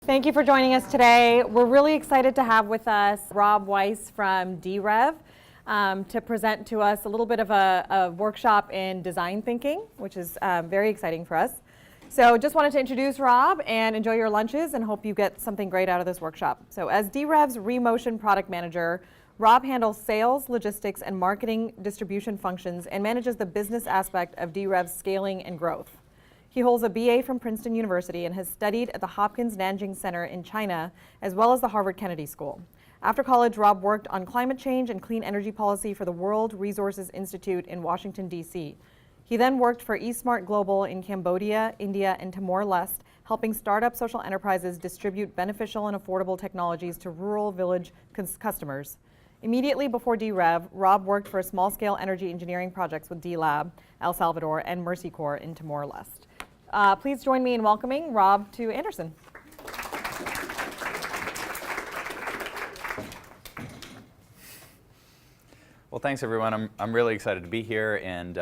Thank you for joining us today. We're really excited to have with us Rob Weiss from D-Rev to present to us a little bit of a workshop in design thinking, which is very exciting for us. So just wanted to introduce Rob and enjoy your lunches and hope you get something great out of this workshop. So as D-Rev's ReMotion Product Manager, Rob handles sales, logistics, and marketing distribution functions and manages the business aspect of D-Rev's scaling and growth. He holds a BA from Princeton University and has studied at the Hopkins Nanjing Center in China, as well as the Harvard Kennedy School. After college, Rob worked on climate change and clean energy policy for the World Resources Institute in Washington, D.C. He then worked for eSmart Global in Cambodia, India, and Timor-Leste, helping startup social enterprises distribute beneficial and affordable technologies to rural village customers. Immediately before D-Rev, Rob worked for small-scale energy engineering projects with D-Lab, El Salvador, and Mercy Corps in Timor-Leste. Please join me in welcoming Rob to Anderson. Well, thanks everyone. I'm really excited to be here and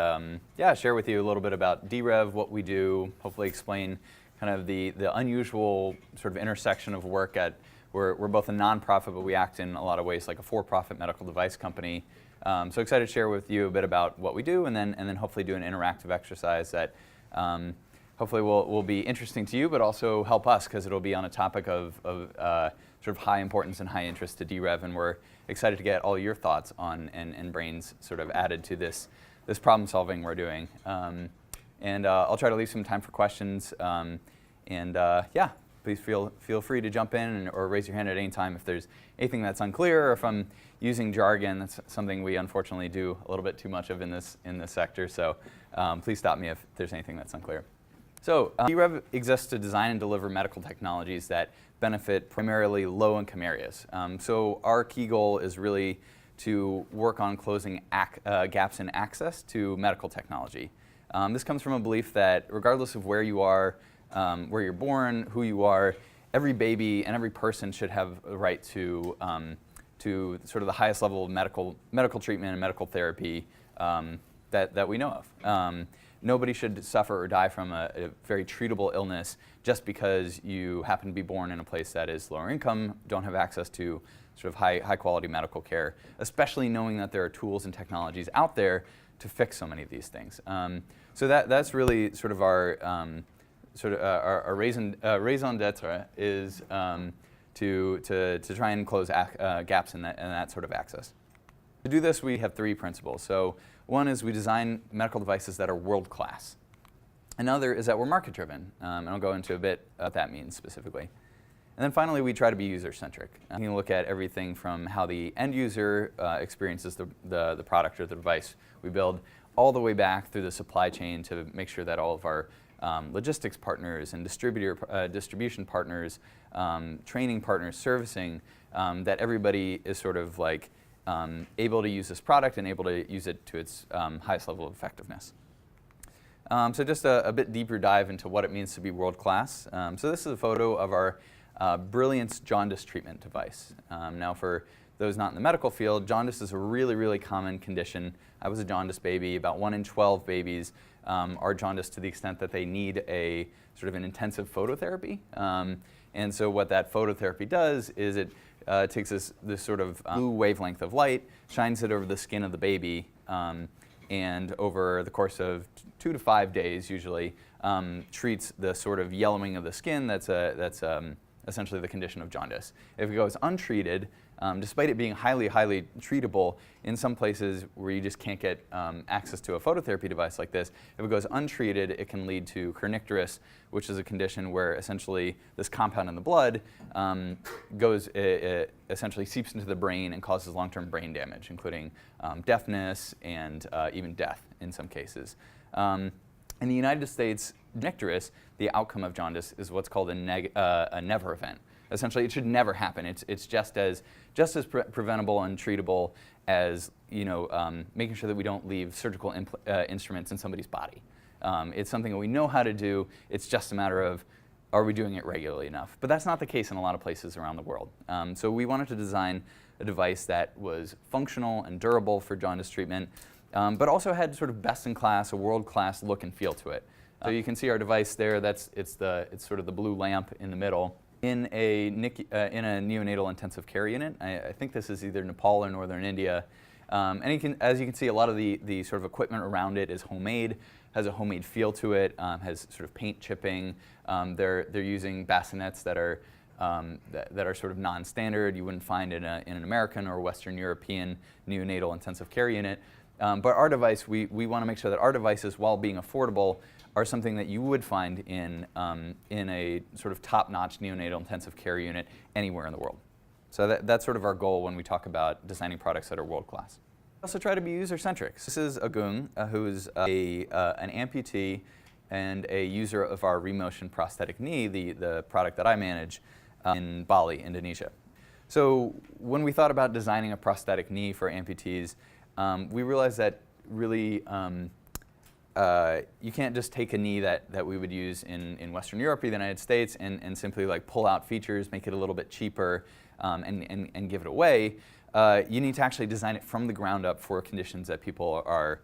share with you a little bit about D-Rev, what we do, hopefully explain kind of the unusual sort of intersection of work at, we're both a nonprofit, but we act in a lot of ways like a for-profit medical device company. So excited to share with you a bit about what we do and then hopefully do an interactive exercise that hopefully will be interesting to you, but also help us because it'll be on a topic of sort of high importance and high interest to D-Rev, and we're excited to get all your thoughts on and brains sort of added to this problem solving we're doing. I'll try to leave some time for questions, please feel free to jump in or raise your hand at any time if there's anything that's unclear or if I'm using jargon. That's something we unfortunately do a little bit too much of in this sector, so please stop me if there's anything that's unclear. So D-Rev exists to design and deliver medical technologies that benefit primarily low-income areas. So our key goal is really to work on closing gaps in access to medical technology. This comes from a belief that regardless of where you are, where you're born, who you are, every baby and every person should have a right to sort of the highest level of medical treatment and medical therapy that we know of. Nobody should suffer or die from a very treatable illness just because you happen to be born in a place that is lower income, don't have access to sort of high quality medical care, especially knowing that there are tools and technologies out there to fix so many of these things. So that's really sort of our raison d'etre is to try and close gaps in that sort of access. To do this, we have three principles. So one is we design medical devices that are world-class. Another is that we're market-driven, and I'll go into a bit what that means specifically. And then finally, we try to be user-centric. You can look at everything from how the end user experiences the product or the device we build, all the way back through the supply chain to make sure that all of our logistics partners and distribution partners, training partners, servicing, that everybody is sort of like able to use this product and able to use it to its highest level of effectiveness. So just a bit deeper dive into what it means to be world-class. So this is a photo of our brilliance jaundice treatment device. Now for those not in the medical field, jaundice is a really, really common condition. I was a jaundice baby. About 1 in 12 babies are jaundiced to the extent that they need a sort of an intensive phototherapy. And so what that phototherapy does is it takes this sort of blue wavelength of light, shines it over the skin of the baby, and over the course of 2 to 5 days usually treats the sort of yellowing of the skin that's essentially the condition of jaundice. If it goes untreated, despite it being highly, highly treatable, in some places where you just can't get access to a phototherapy device like this, if it goes untreated, it can lead to kernicterus, which is a condition where essentially this compound in the blood essentially seeps into the brain and causes long-term brain damage, including deafness and even death in some cases. In the United States, kernicterus, the outcome of jaundice, is what's called a never event. Essentially, it should never happen. It's just as preventable and treatable as making sure that we don't leave surgical instruments in somebody's body. It's something that we know how to do. It's just a matter of, are we doing it regularly enough? But that's not the case in a lot of places around the world. So we wanted to design a device that was functional and durable for jaundice treatment, but also had sort of best-in-class, a world-class look and feel to it. So you can see our device there. It's sort of the blue lamp in the middle. in a neonatal intensive care unit. I think this is either Nepal or northern India. And as you can see, a lot of the sort of equipment around it is homemade, has a homemade feel to it, has sort of paint chipping. They're using bassinets that are sort of non-standard. You wouldn't find in an American or Western European neonatal intensive care unit. But our device, we want to make sure that our devices, while being affordable, are something that you would find in a sort of top-notch neonatal intensive care unit anywhere in the world. So that's sort of our goal when we talk about designing products that are world-class. Also try to be user-centric. This is Agung, who's an amputee and a user of our ReMotion prosthetic knee, the product that I manage in Bali, Indonesia. So when we thought about designing a prosthetic knee for amputees, we realized that really you can't just take a knee that we would use in Western Europe or the United States and simply like pull out features, make it a little bit cheaper, and give it away. You need to actually design it from the ground up for conditions that people are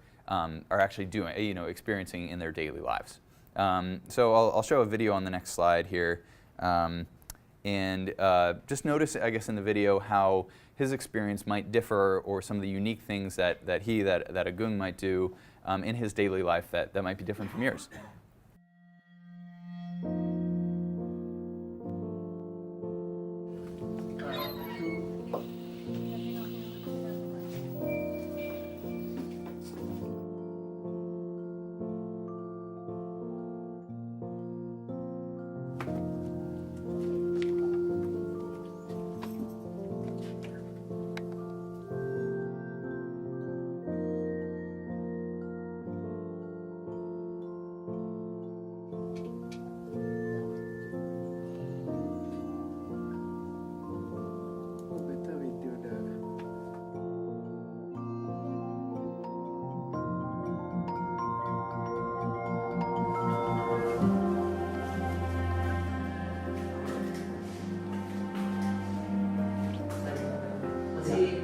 actually doing, experiencing in their daily lives. So I'll show a video on the next slide here. And just notice, I guess, in the video how his experience might differ, or some of the unique things that Agung might do in his daily life that might be different from yours.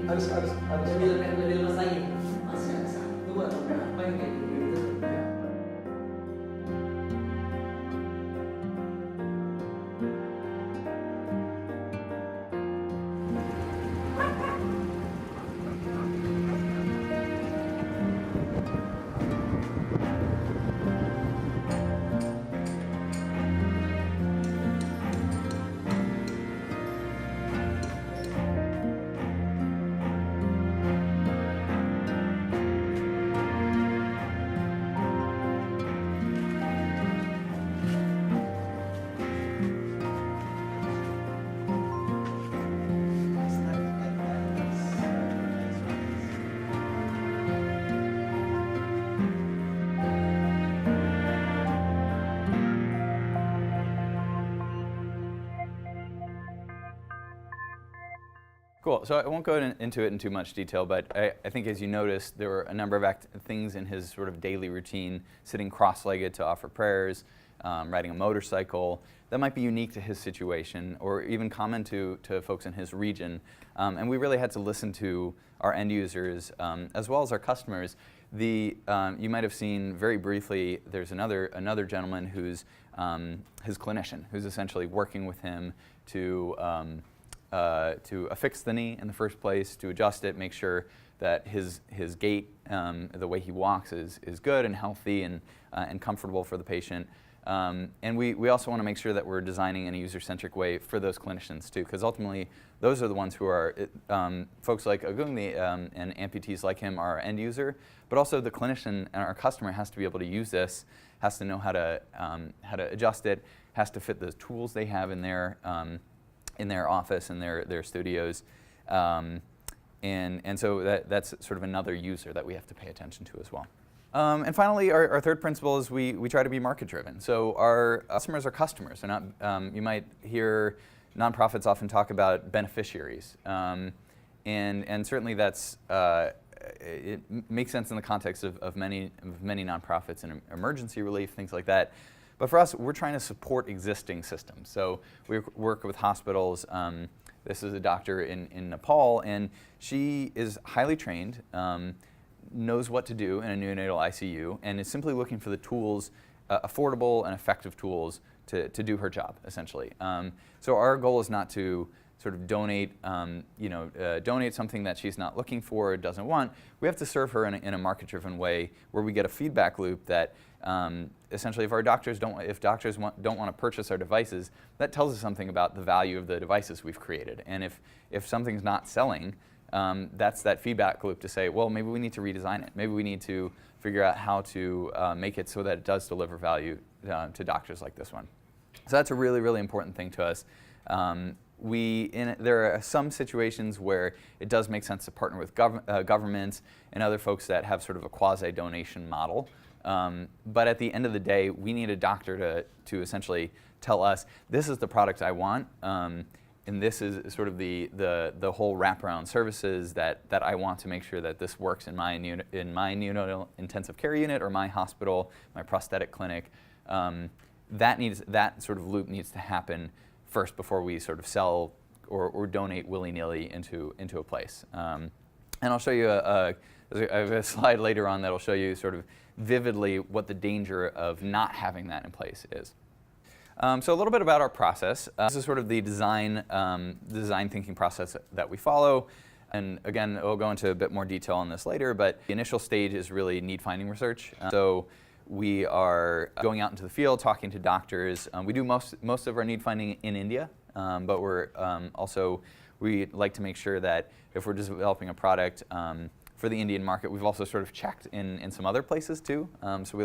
harus lebih lemas lagi. Masih ada satu atau berapa yang kayak gitu. Cool. So I won't go into it in too much detail, but I think as you noticed, there were a number of things in his sort of daily routine, sitting cross-legged to offer prayers, riding a motorcycle, that might be unique to his situation, or even common to folks in his region. And we really had to listen to our end users, as well as our customers. You might have seen very briefly, there's another gentleman who's his clinician, who's essentially working with him to affix the knee in the first place, to adjust it, make sure that his gait, the way he walks, is good and healthy and comfortable for the patient. And we also want to make sure that we're designing in a user-centric way for those clinicians too, because ultimately those are the ones who are, folks like Agung and amputees like him are our end user, but also the clinician and our customer has to be able to use this, has to know how to adjust it, has to fit the tools they have in their office, in their studios. And so that's sort of another user that we have to pay attention to as well. And finally, our third principle is we try to be market-driven. So our customers are customers. They're not, you might hear nonprofits often talk about beneficiaries. And certainly that's, it makes sense in the context of many nonprofits and emergency relief, things like that. But for us, we're trying to support existing systems. So we work with hospitals. This is a doctor in Nepal, and she is highly trained, knows what to do in a neonatal ICU, and is simply looking for the tools, affordable and effective tools, to do her job, essentially. So our goal is not to sort of donate, donate something that she's not looking for or doesn't want. We have to serve her in a market-driven way where we get a feedback loop that essentially if doctors don't want to purchase our devices, that tells us something about the value of the devices we've created. And if something's not selling, that's that feedback loop to say, well, maybe we need to redesign it. Maybe we need to figure out how to make it so that it does deliver value to doctors like this one. So that's a really, really important thing to us. There are some situations where it does make sense to partner with governments and other folks that have sort of a quasi-donation model. But at the end of the day, we need a doctor to essentially tell us, this is the product I want, and this is sort of the whole wraparound services that I want to make sure that this works in my neonatal intensive care unit or my hospital, my prosthetic clinic. That sort of loop needs to happen first before we sort of sell or donate willy-nilly into a place. And I'll show you I have a slide later on that'll show you sort of vividly what the danger of not having that in place is. So a little bit about our process. This is sort of the design thinking process that we follow. And again, we'll go into a bit more detail on this later, but the initial stage is really need finding research. So we are going out into the field, talking to doctors. We do most of our need finding in India, but we like to make sure that if we're developing a product for the Indian market, we've also sort of checked in some other places too. So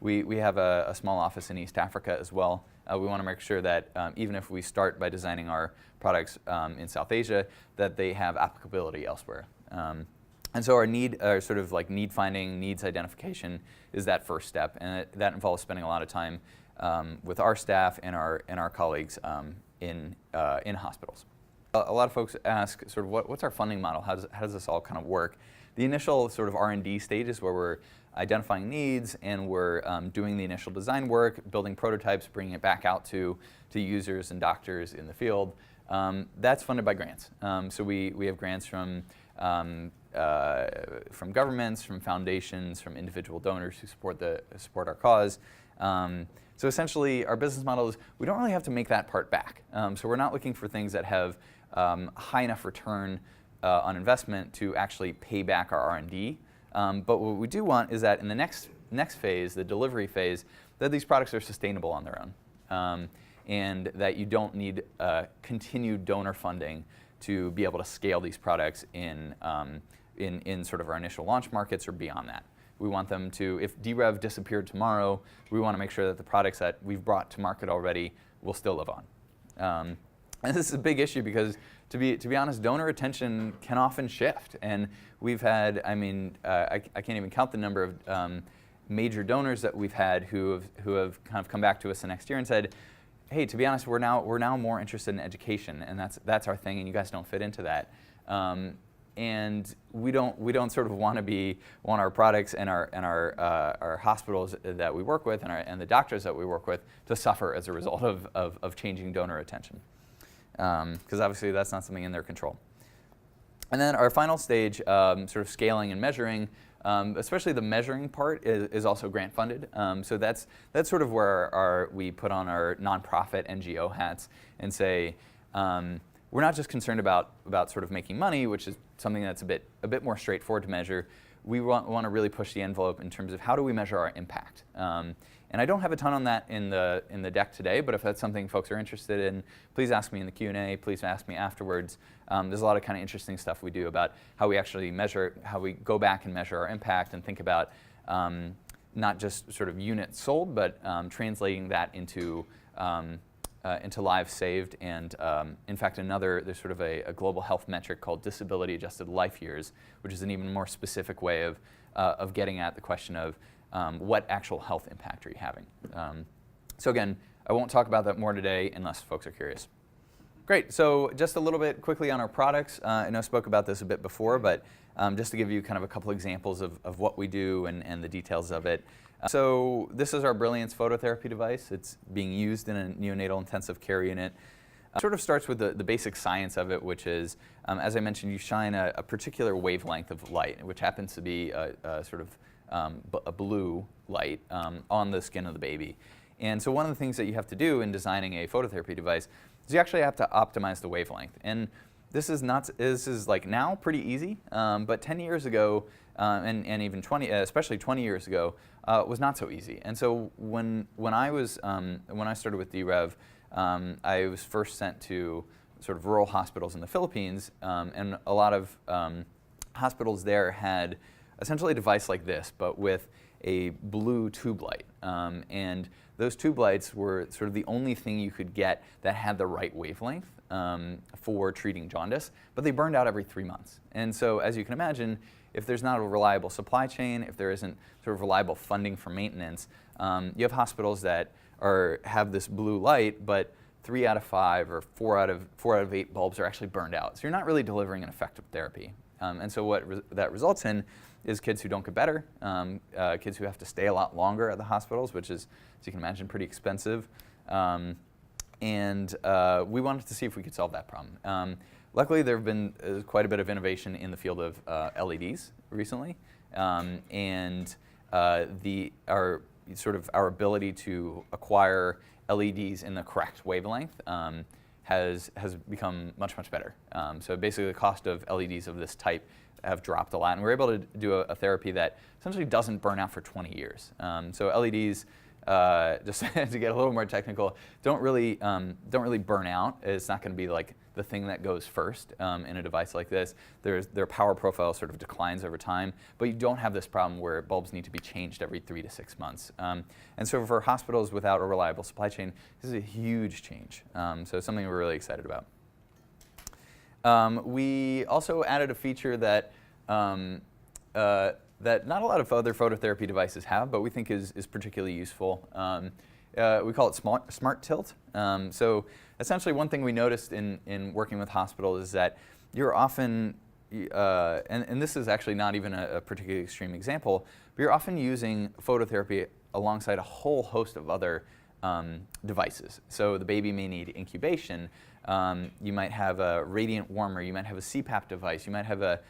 we have a small office in East Africa as well. We want to make sure that even if we start by designing our products in South Asia, that they have applicability elsewhere. And so our sort of like need finding, needs identification is that first step, and that involves spending a lot of time with our staff and our colleagues in hospitals. A lot of folks ask sort of what's our funding model? How does this all kind of work? The initial sort of R&D stages where we're identifying needs and we're doing the initial design work, building prototypes, bringing it back out to users and doctors in the field. That's funded by grants. So we have grants from governments, from foundations, from individual donors who support our cause. So essentially, our business model is we don't really have to make that part back. So we're not looking for things that have high enough return on investment to actually pay back our R&D. But what we do want is that in the next phase, the delivery phase, that these products are sustainable on their own, and that you don't need continued donor funding to be able to scale these products in sort of our initial launch markets or beyond that. We want them to, if DRev disappeared tomorrow, we want to make sure that the products that we've brought to market already will still live on. And this is a big issue because, to be honest, donor attention can often shift. And we've had, I can't even count the number of major donors that we've had who have kind of come back to us the next year and said, hey, to be honest, we're now more interested in education, and that's our thing, and you guys don't fit into that. And we don't sort of want our products and our hospitals that we work with and the doctors that we work with to suffer as a result of changing donor attention, because obviously that's not something in their control. And then our final stage, sort of scaling and measuring, especially the measuring part is also grant funded. So that's sort of where we put on our nonprofit NGO hats and say, we're not just concerned about sort of making money, which is something that's a bit more straightforward to measure. We want to really push the envelope in terms of how do we measure our impact. And I don't have a ton on that in the deck today, but if that's something folks are interested in, please ask me in the Q&A, please ask me afterwards. There's a lot of kind of interesting stuff we do about how we actually measure, how we go back and measure our impact and think about not just sort of units sold, but translating that into lives saved, and in fact there's sort of a global health metric called disability-adjusted life years, which is an even more specific way of getting at the question of what actual health impact are you having. So again, I won't talk about that more today unless folks are curious. Great, so just a little bit quickly on our products. I know I spoke about this a bit before, but just to give you kind of a couple examples of what we do and the details of it. So this is our Brilliance phototherapy device. It's being used in a neonatal intensive care unit. It sort of starts with the basic science of it, which is, as I mentioned, you shine a particular wavelength of light, which happens to be a sort of a blue light on the skin of the baby. And so one of the things that you have to do in designing a phototherapy device is you actually have to optimize the wavelength. And this is like now pretty easy, but 10 years ago, and even 20, especially 20 years ago, was not so easy. And so when I started with DRev, I was first sent to sort of rural hospitals in the Philippines, and a lot of hospitals there had essentially a device like this, but with a blue tube light. And those tube lights were sort of the only thing you could get that had the right wavelength for treating jaundice, but they burned out every 3 months. And so as you can imagine, if there's not a reliable supply chain, if there isn't sort of reliable funding for maintenance, you have hospitals that have this blue light, but 3 out of 5 or 4 out of 8 bulbs are actually burned out. So you're not really delivering an effective therapy. And so what that results in is kids who don't get better, kids who have to stay a lot longer at the hospitals, which is, as you can imagine, pretty expensive. And we wanted to see if we could solve that problem. Luckily, there have been quite a bit of innovation in the field of LEDs recently, and our ability to acquire LEDs in the correct wavelength has become much, much better. So basically, the cost of LEDs of this type have dropped a lot, and we're able to do a therapy that essentially doesn't burn out for 20 years. So LEDs, just to get a little more technical, don't really burn out. It's not going to be like the thing that goes first in a device like this. Their power profile sort of declines over time, but you don't have this problem where bulbs need to be changed every 3 to 6 months. And so for hospitals without a reliable supply chain, this is a huge change. So it's something we're really excited about. We also added a feature that that not a lot of other phototherapy devices have, but we think is particularly useful. We call it smart tilt. So essentially one thing we noticed in working with hospitals is that you're often, and this is actually not even a particularly extreme example, but you're often using phototherapy alongside a whole host of other devices. So the baby may need incubation. You might have a radiant warmer. You might have a CPAP device. You might have a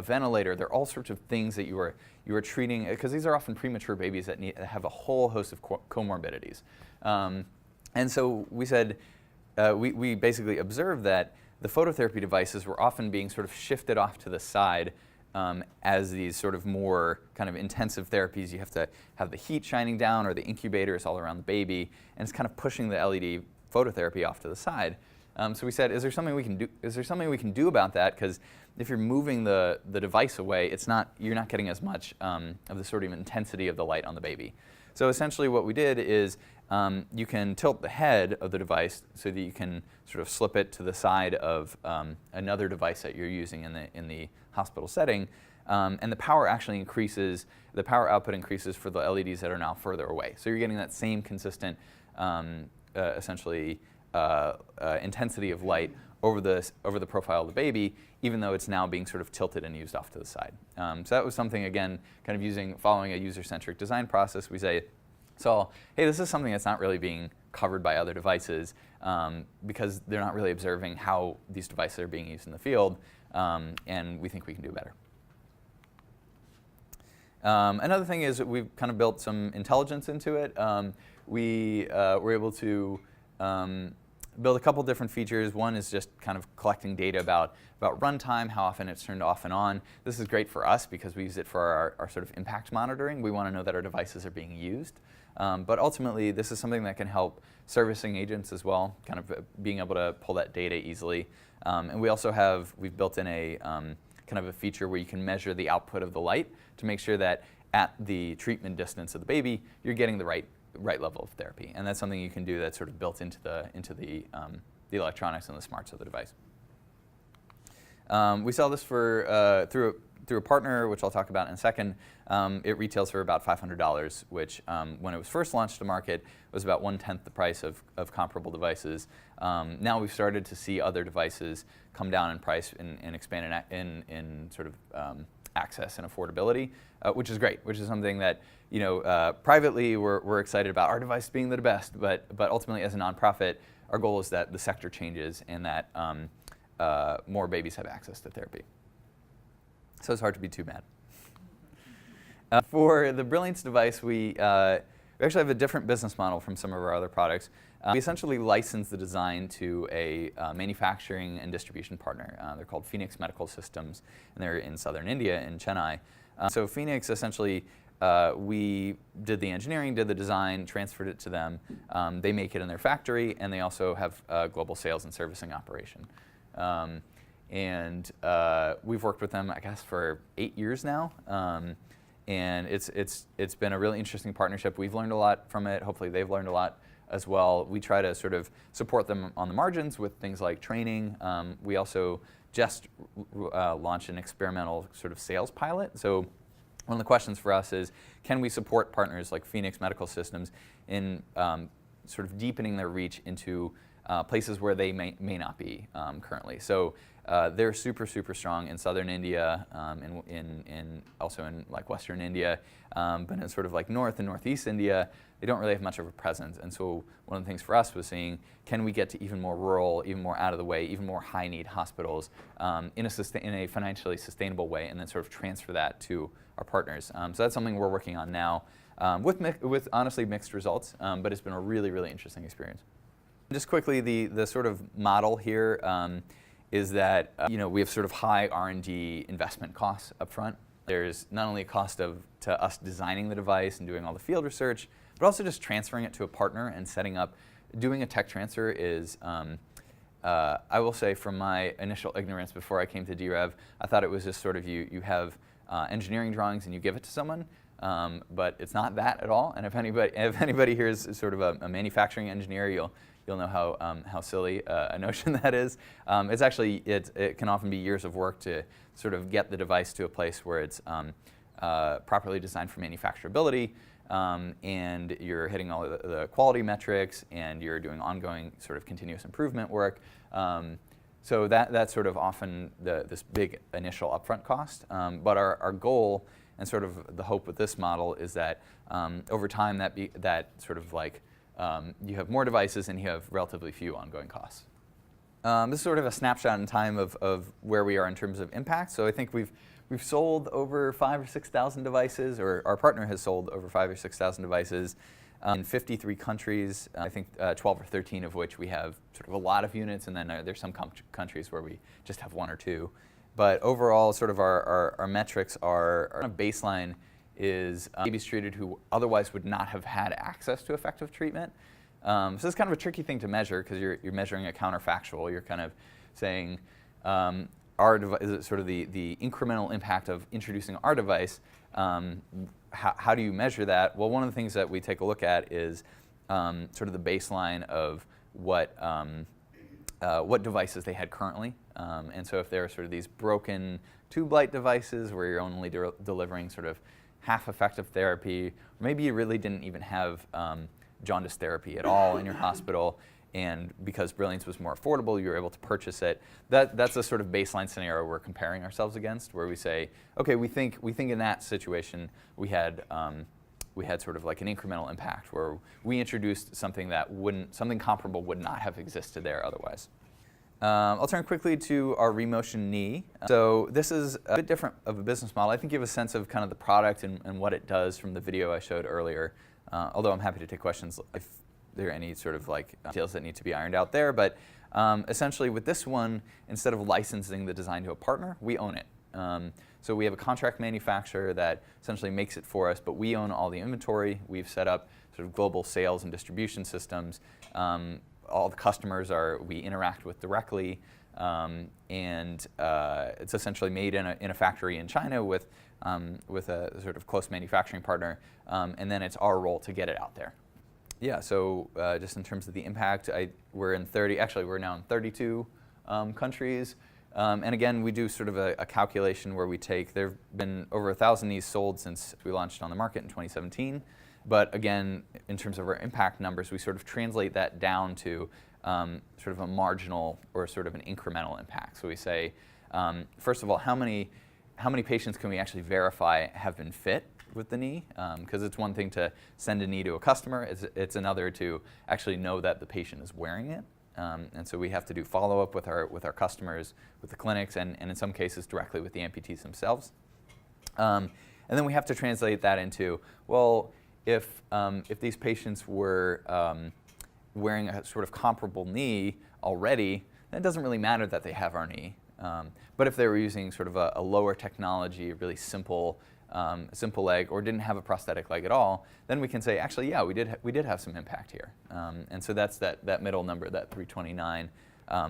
ventilator. There are all sorts of things that you are treating, because these are often premature babies that have a whole host of comorbidities. And so we said, we basically observed that the phototherapy devices were often being sort of shifted off to the side as these sort of more kind of intensive therapies. You have to have the heat shining down, or the incubators all around the baby, and it's kind of pushing the LED phototherapy off to the side. So we said, is there something we can do? Is there something we can do about that? Because if you're moving the device away, you're not getting as much of the sort of intensity of the light on the baby. So essentially, what we did is you can tilt the head of the device so that you can sort of slip it to the side of another device that you're using in the hospital setting, and the power actually increases. The power output increases for the LEDs that are now further away. So you're getting that same consistent, essentially, intensity of light over the profile of the baby, even though it's now being sort of tilted and used off to the side. So that was something, again, kind of following a user-centric design process. We say, hey, this is something that's not really being covered by other devices because they're not really observing how these devices are being used in the field, and we think we can do better. Another thing is that we've kind of built some intelligence into it. We were able to build a couple different features. One is just kind of collecting data about runtime, how often it's turned off and on. This is great for us because we use it for our sort of impact monitoring. We want to know that our devices are being used. But ultimately, this is something that can help servicing agents as well, kind of being able to pull that data easily. And we also we've built in a kind of a feature where you can measure the output of the light to make sure that at the treatment distance of the baby, you're getting the right level of therapy, and that's something you can do that's sort of built into the electronics and the smarts of the device. We sell this for through a partner, which I'll talk about in a second. It retails for about $500, which when it was first launched to market was about 1/10 the price of comparable devices. Now we've started to see other devices come down in price and expand in sort of access and affordability, which is great, which is something that privately we're excited about our device being the best, but ultimately as a nonprofit, our goal is that the sector changes and that more babies have access to therapy. So it's hard to be too mad. For the Brilliance device, we we actually have a different business model from some of our other products. We essentially license the design to a manufacturing and distribution partner. They're called Phoenix Medical Systems, and they're in southern India, in Chennai. So Phoenix, essentially, we did the engineering, did the design, transferred it to them. They make it in their factory, and they also have a global sales and servicing operation. We've worked with them, I guess, for 8 years now. And it's been a really interesting partnership. We've learned a lot from it. Hopefully they've learned a lot as well. We try to sort of support them on the margins with things like training. We also just launched an experimental sort of sales pilot. So one of the questions for us is, can we support partners like Phoenix Medical Systems in sort of deepening their reach into places where they may not be currently. So they're super strong in southern India, also in like western India, but in sort of like north and northeast India, they don't really have much of a presence. And so one of the things for us was saying, can we get to even more rural, even more out of the way, even more high need hospitals in a financially sustainable way, and then sort of transfer that to our partners. So that's something we're working on now with honestly mixed results, but it's been a really interesting experience. Just quickly, the sort of model here is that we have sort of high R&D investment costs up front. There's not only a cost to us designing the device and doing all the field research, but also just transferring it to a partner and setting up. Doing a tech transfer is, I will say from my initial ignorance before I came to DRev, I thought it was just sort of you have engineering drawings and you give it to someone, but it's not that at all. And if anybody here is sort of a manufacturing engineer, you'll know how silly a notion that is. It's actually, it can often be years of work to sort of get the device to a place where it's properly designed for manufacturability, and you're hitting all the quality metrics, and you're doing ongoing sort of continuous improvement work. So that's sort of often this big initial upfront cost. But our goal and sort of the hope with this model is that over time that sort of like you have more devices and you have relatively few ongoing costs. This is sort of a snapshot in time of where we are in terms of impact. So I think we've sold over 5,000 or 6,000 devices, or our partner has sold over 5,000 or 6,000 devices in 53 countries. I think 12 or 13 of which we have sort of a lot of units, and then there's some countries where we just have 1 or 2. But overall, sort of our metrics are, our baseline is babies treated who otherwise would not have had access to effective treatment. So it's kind of a tricky thing to measure because you're measuring a counterfactual. You're kind of saying, is it sort of the incremental impact of introducing our device? How do you measure that? Well, one of the things that we take a look at is sort of the baseline of what devices they had currently. And so if there are sort of these broken tube light devices where you're only delivering sort of half effective therapy, or maybe you really didn't even have jaundice therapy at all in your hospital, and because Brilliance was more affordable, you were able to purchase it. That's a sort of baseline scenario we're comparing ourselves against, where we say, okay, we think in that situation we had sort of like an incremental impact where we introduced something something comparable would not have existed there otherwise. I'll turn quickly to our ReMotion knee. So this is a bit different of a business model. I think you have a sense of kind of the product and what it does from the video I showed earlier. Although I'm happy to take questions if there are any sort of like details that need to be ironed out there. But essentially with this one, instead of licensing the design to a partner, we own it. So we have a contract manufacturer that essentially makes it for us, but we own all the inventory. We've set up sort of global sales and distribution systems. All the customers we interact with directly, and it's essentially made in a factory in China with a sort of close manufacturing partner, and then it's our role to get it out there. Yeah, so just in terms of the impact, we're now in 32 countries. And again, we do sort of a calculation where there have been over 1,000 knees sold since we launched on the market in 2017. But again, in terms of our impact numbers, we sort of translate that down to sort of a marginal or sort of an incremental impact. So we say, first of all, how many patients can we actually verify have been fit with the knee? Because it's one thing to send a knee to a customer, it's another to actually know that the patient is wearing it. And so we have to do follow-up with our customers, with the clinics, and in some cases directly with the amputees themselves. And then we have to translate that into, well, if these patients were wearing a sort of comparable knee already, then it doesn't really matter that they have our knee. But if they were using sort of a lower technology, a really simple leg, or didn't have a prosthetic leg at all, then we can say, actually, yeah, we did have some impact here. And so that's that middle number, that 329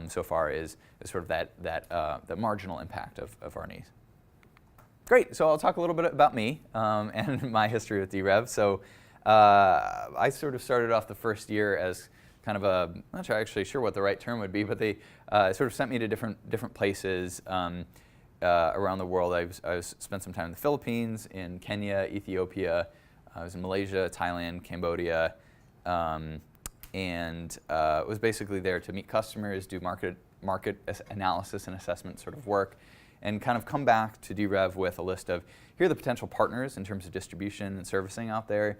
so far is sort of the marginal impact of our knees. Great, so I'll talk a little bit about me and my history with DRev. So I sort of started off the first year as kind of I'm not actually sure what the right term would be, but they sort of sent me to different places around the world. I spent some time in the Philippines, in Kenya, Ethiopia. I was in Malaysia, Thailand, Cambodia, and was basically there to meet customers, do market analysis and assessment sort of work, and kind of come back to DRev with a list of, here are the potential partners in terms of distribution and servicing out there.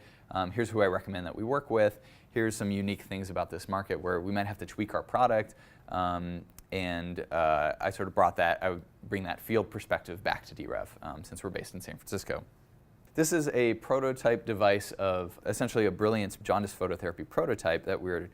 Here's who I recommend that we work with. Here's some unique things about this market where we might have to tweak our product. And I sort of I would bring that field perspective back to DRev since we're based in San Francisco. This is a prototype device of essentially a brilliance jaundice phototherapy prototype that we're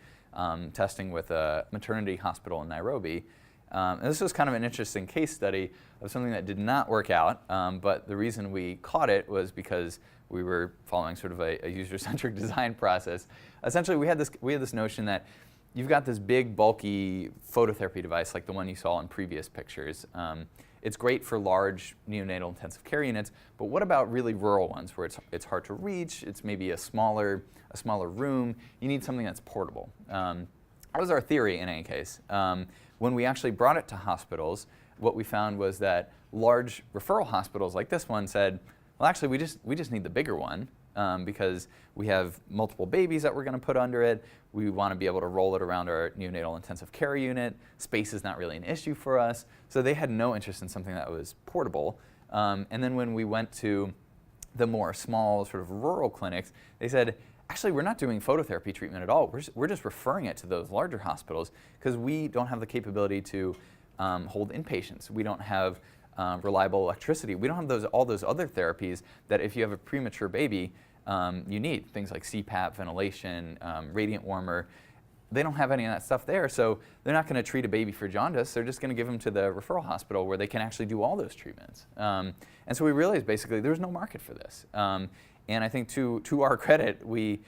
testing with a maternity hospital in Nairobi. And this was kind of an interesting case study of something that did not work out, but the reason we caught it was because we were following sort of a user-centric design process. Essentially, we had this notion that you've got this big, bulky phototherapy device like the one you saw in previous pictures. It's great for large neonatal intensive care units, but what about really rural ones where it's hard to reach, it's maybe a smaller room, you need something that's portable. That was our theory in any case. When we actually brought it to hospitals, what we found was that large referral hospitals like this one said, well, actually, we just need the bigger one because we have multiple babies that we're going to put under it. We want to be able to roll it around our neonatal intensive care unit. Space is not really an issue for us. So they had no interest in something that was portable. And then when we went to the more small sort of rural clinics, they said, actually, we're not doing phototherapy treatment at all. We're just referring it to those larger hospitals because we don't have the capability to hold inpatients. We don't have reliable electricity. We don't have all those other therapies that if you have a premature baby, you need. Things like CPAP, ventilation, radiant warmer. They don't have any of that stuff there, so they're not going to treat a baby for jaundice. They're just going to give them to the referral hospital where they can actually do all those treatments. And so we realized basically there's no market for this. And I think to our credit, we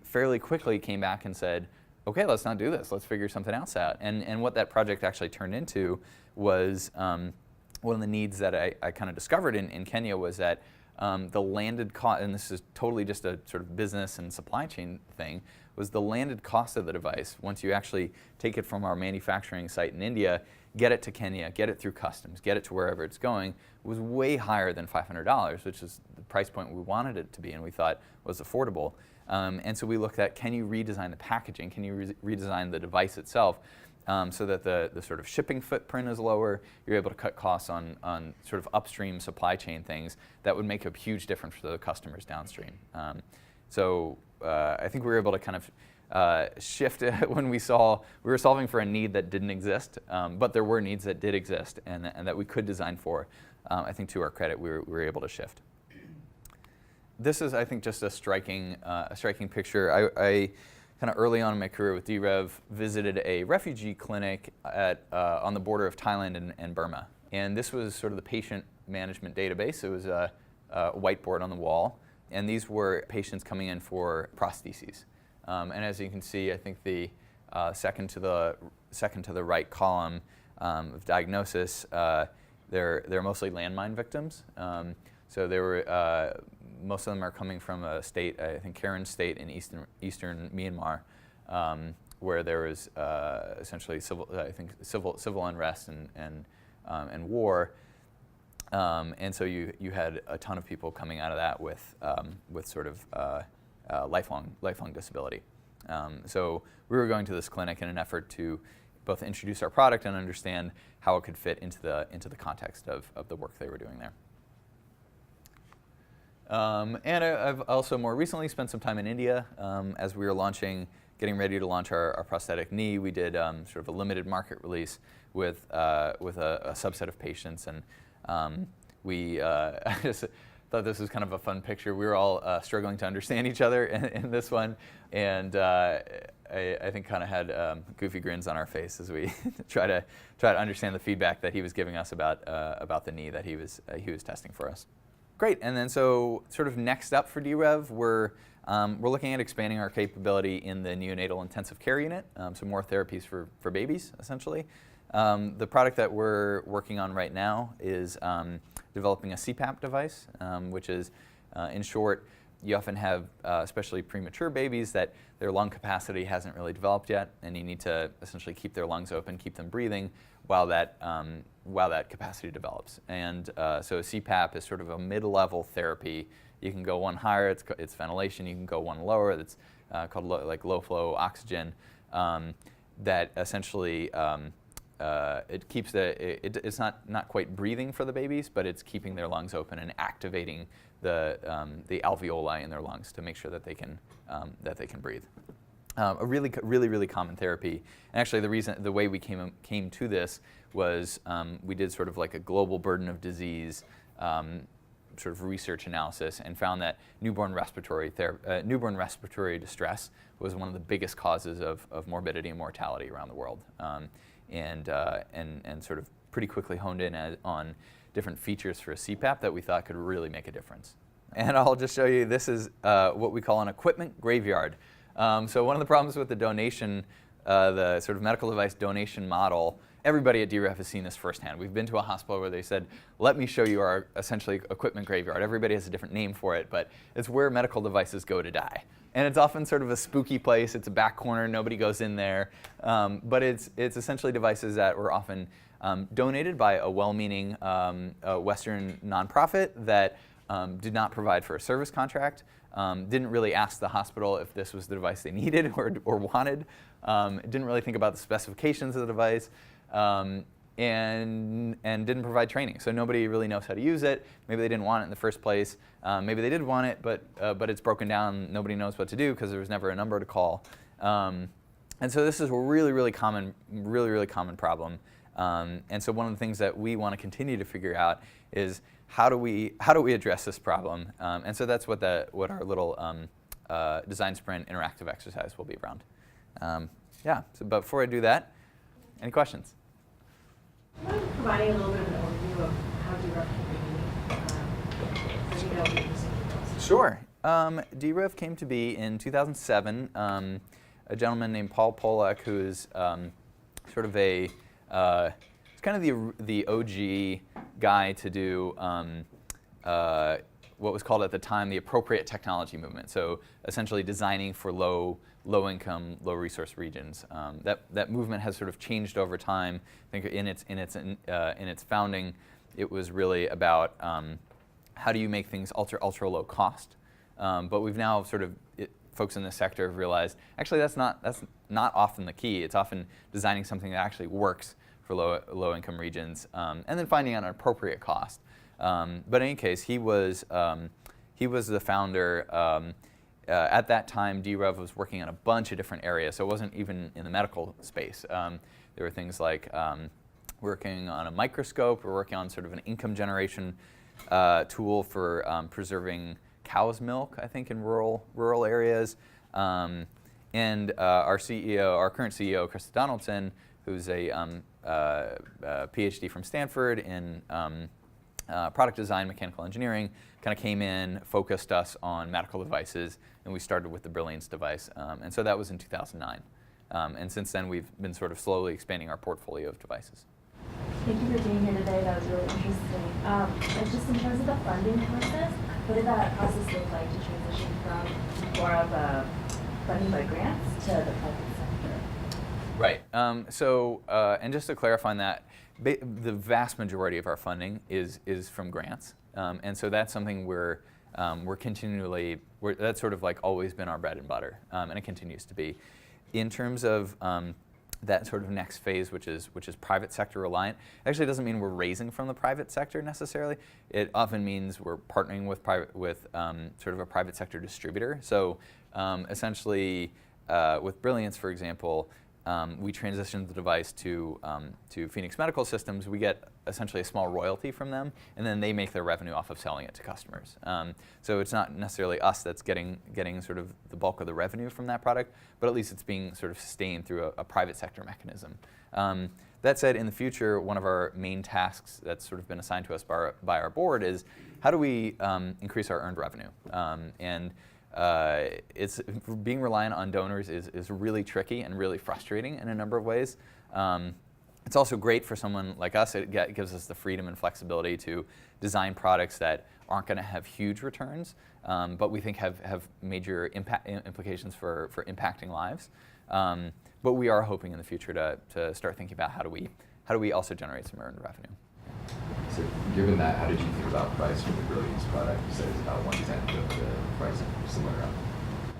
fairly quickly came back and said, okay, let's not do this. Let's figure something else out. And what that project actually turned into was one of the needs that I kind of discovered in Kenya was that the landed cost, and this is totally just a sort of business and supply chain thing, was the landed cost of the device, once you actually take it from our manufacturing site in India, get it to Kenya, get it through customs, get it to wherever it's going, was way higher than $500, which is the price point we wanted it to be and we thought was affordable. And so we looked at, can you redesign the packaging? Can you redesign the device itself so that the sort of shipping footprint is lower? You're able to cut costs on sort of upstream supply chain things that would make a huge difference for the customers downstream. So I think we were able to kind of shift when we were solving for a need that didn't exist, but there were needs that did exist and that we could design for. I think to our credit, we were able to shift. This is, I think, just a striking picture. I kind of early on in my career with DRev visited a refugee clinic on the border of Thailand and Burma. And this was sort of the patient management database. It was a whiteboard on the wall. And these were patients coming in for prostheses. And as you can see, I think the second to the right column of diagnosis, they're mostly landmine victims. So they were most of them are coming from a state, I think Karen State in eastern Myanmar, where there was essentially civil unrest and war. And so you had a ton of people coming out of that with sort of lifelong disability. So we were going to this clinic in an effort to both introduce our product and understand how it could fit into the context of the work they were doing there. And I've also more recently spent some time in India as we were getting ready to launch our prosthetic knee. We did sort of a limited market release with a subset of patients, and we thought this was kind of a fun picture. We were all struggling to understand each other in this one, and I think kind of had goofy grins on our face as we try to understand the feedback that he was giving us about the knee that he was testing for us. Great, and then so sort of next up for DRev, we're looking at expanding our capability in the neonatal intensive care unit, so more therapies for babies, essentially. The product that we're working on right now is developing a CPAP device, which is, in short, you often have, especially premature babies, that their lung capacity hasn't really developed yet, and you need to essentially keep their lungs open, keep them breathing while that capacity develops. And so CPAP is sort of a mid-level therapy. You can go one higher, it's ventilation. You can go one lower, that's called low-flow oxygen. That essentially it keeps it's not quite breathing for the babies, but it's keeping their lungs open and activating the alveoli in their lungs to make sure that they can breathe. A really common therapy. And actually, the way we came to this was we did sort of like a global burden of disease sort of research analysis and found that newborn respiratory distress was one of the biggest causes of morbidity and mortality around the world. And sort of pretty quickly honed in on different features for a CPAP that we thought could really make a difference. And I'll just show you, this is what we call an equipment graveyard. So one of the problems with the donation, the sort of medical device donation model, everybody at DRev has seen this firsthand. We've been to a hospital where they said, let me show you our essentially equipment graveyard. Everybody has a different name for it, but it's where medical devices go to die. And it's often sort of a spooky place. It's a back corner. Nobody goes in there. But it's essentially devices that were often donated by a well-meaning Western nonprofit that did not provide for a service contract, didn't really ask the hospital if this was the device they needed or wanted, didn't really think about the specifications of the device, and didn't provide training. So nobody really knows how to use it. Maybe they didn't want it in the first place. Maybe they did want it, but it's broken down. Nobody knows what to do because there was never a number to call. And so this is a really common problem. And so one of the things that we want to continue to figure out is how do we address this problem? And so that's what our little design sprint interactive exercise will be around. Yeah. So, but before I do that, any questions? Do you mind providing a little bit of an overview of how DRev came to be? That would be interesting for us. Sure. DRev came to be in 2007. A gentleman named Paul Polak, who is sort of it's kind of the OG guy to do what was called at the time the appropriate technology movement. So essentially designing for low-income, low-resource regions. That movement has sort of changed over time. I think in its founding, it was really about how do you make things ultra low cost. But we've now sort of folks in this sector have realized actually that's not often the key. It's often designing something that actually works for low-income regions, and then finding out an appropriate cost. But in any case, he was the founder. At that time, DRev was working on a bunch of different areas, so it wasn't even in the medical space. There were things like working on a microscope, we're working on sort of an income generation tool for preserving cow's milk, I think, in rural areas. And our current CEO, Krista Donaldson, who's a PhD from Stanford in product design, mechanical engineering, kind of came in, focused us on medical devices, and we started with the Brilliance device. And so that was in 2009. And since then, we've been sort of slowly expanding our portfolio of devices. Thank you for being here today. That was really interesting. And just in terms of the funding process, what did that process look like to transition from more of a funding by grants to the private sector? Right. And just to clarify on that, the vast majority of our funding is from grants, and so that's something we're continually. That's sort of like always been our bread and butter, and it continues to be. In terms of that sort of next phase, which is private sector reliant, actually doesn't mean we're raising from the private sector necessarily. It often means we're partnering with sort of a private sector distributor. So essentially, with Brilliance, for example. we transition the device to Phoenix Medical Systems, we get essentially a small royalty from them, and then they make their revenue off of selling it to customers. So it's not necessarily us that's getting sort of the bulk of the revenue from that product, but at least it's being sort of sustained through a private sector mechanism. That said, in the future, one of our main tasks that's sort of been assigned to us by our board is how do we increase our earned revenue? It's being reliant on donors is really tricky and really frustrating in a number of ways. It's also great for someone like us. It gives us the freedom and flexibility to design products that aren't going to have huge returns, but we think have major implications for impacting lives. But we are hoping in the future to start thinking about how do we also generate some earned revenue. So given that, how did you think about price for the Brilliance product? You said it's about 1/10 of the price of similar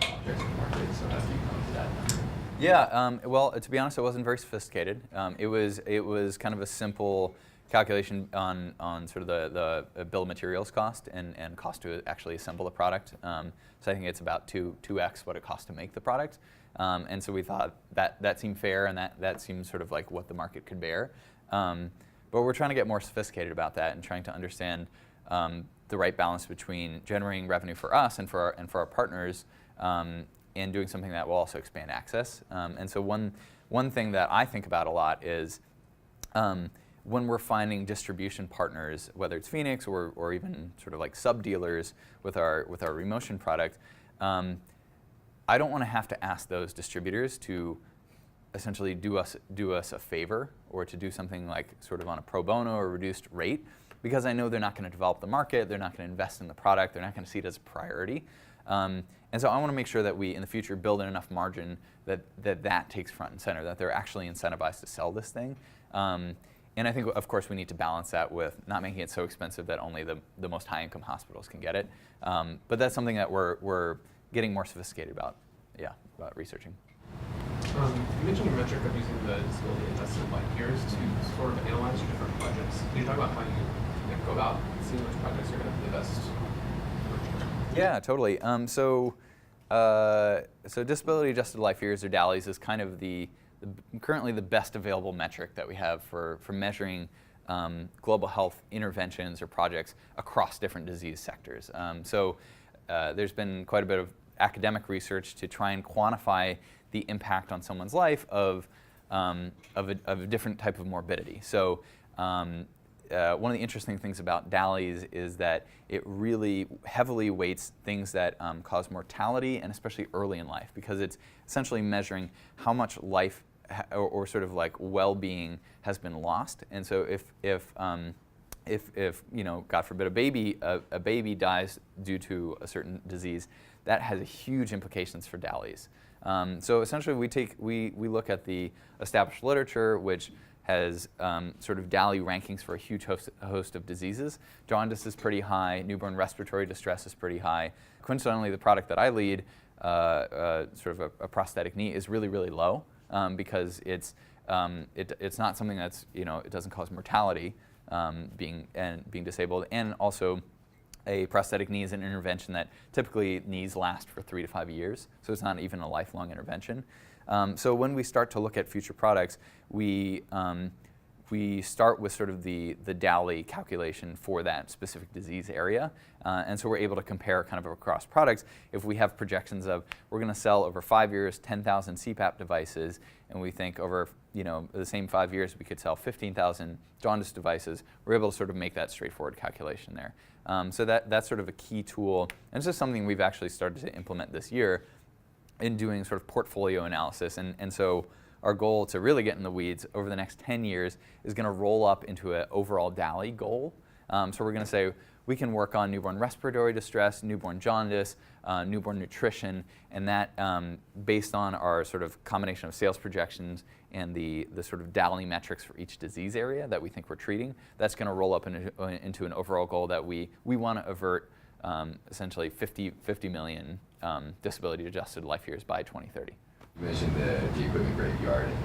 objects in the market, so how do you come to that number? Yeah, well, to be honest, it wasn't very sophisticated. It was kind of a simple calculation on sort of the bill of materials cost and cost to actually assemble the product. So I think it's about 2x what it costs to make the product. And so we thought that seemed fair, and that seemed sort of like what the market could bear. But we're trying to get more sophisticated about that and trying to understand the right balance between generating revenue for us and for our partners, and doing something that will also expand access. And so one thing that I think about a lot is when we're finding distribution partners, whether it's Phoenix or even sort of like sub-dealers with our ReMotion product, I don't want to have to ask those distributors to essentially do us a favor or to do something like sort of on a pro bono or reduced rate, because I know they're not going to develop the market, they're not going to invest in the product, they're not going to see it as a priority. And so I want to make sure that we, in the future, build in enough margin that takes front and center, that they're actually incentivized to sell this thing. And I think, of course, we need to balance that with not making it so expensive that only the most high-income hospitals can get it. But that's something that we're getting more sophisticated about researching. You mentioned a metric of using the Disability-Adjusted life years to sort of analyze your different projects. Can you talk about how you go about seeing which projects are going to have the best return? Yeah, totally. So Disability-Adjusted life years, or DALYs, is kind of currently the best available metric that we have for measuring global health interventions or projects across different disease sectors. There's been quite a bit of academic research to try and quantify the impact on someone's life of a different type of morbidity. So one of the interesting things about DALYs is that it really heavily weights things that cause mortality, and especially early in life, because it's essentially measuring how much life or sort of like well-being has been lost. And so if God forbid a baby dies due to a certain disease, that has huge implications for DALYs. So essentially we look at the established literature, which has sort of DALY rankings for a huge host of diseases. Jaundice is pretty high, newborn respiratory distress is pretty high. Coincidentally, the product that I lead, sort of a prosthetic knee, is really, really low, because it's not something that's, it doesn't cause mortality, being disabled, and also a prosthetic knee is an intervention that typically knees last for 3 to 5 years, so it's not even a lifelong intervention. So when we start to look at future products, we start with sort of the DALY calculation for that specific disease area, and so we're able to compare kind of across products. If we have projections of we're going to sell over 5 years 10,000 CPAP devices, and we think over the same 5 years we could sell 15,000 jaundice devices, we're able to sort of make that straightforward calculation there. So that's sort of a key tool, and it's just something we've actually started to implement this year in doing sort of portfolio analysis. And so our goal to really get in the weeds over the next 10 years is going to roll up into an overall DALY goal. So we're going to say we can work on newborn respiratory distress, newborn jaundice, newborn nutrition, and that based on our sort of combination of sales projections and the sort of DALY metrics for each disease area that we think we're treating, that's going to roll up into an overall goal that we want to avert essentially 50 million disability-adjusted life years by 2030. You mentioned the equipment graveyard and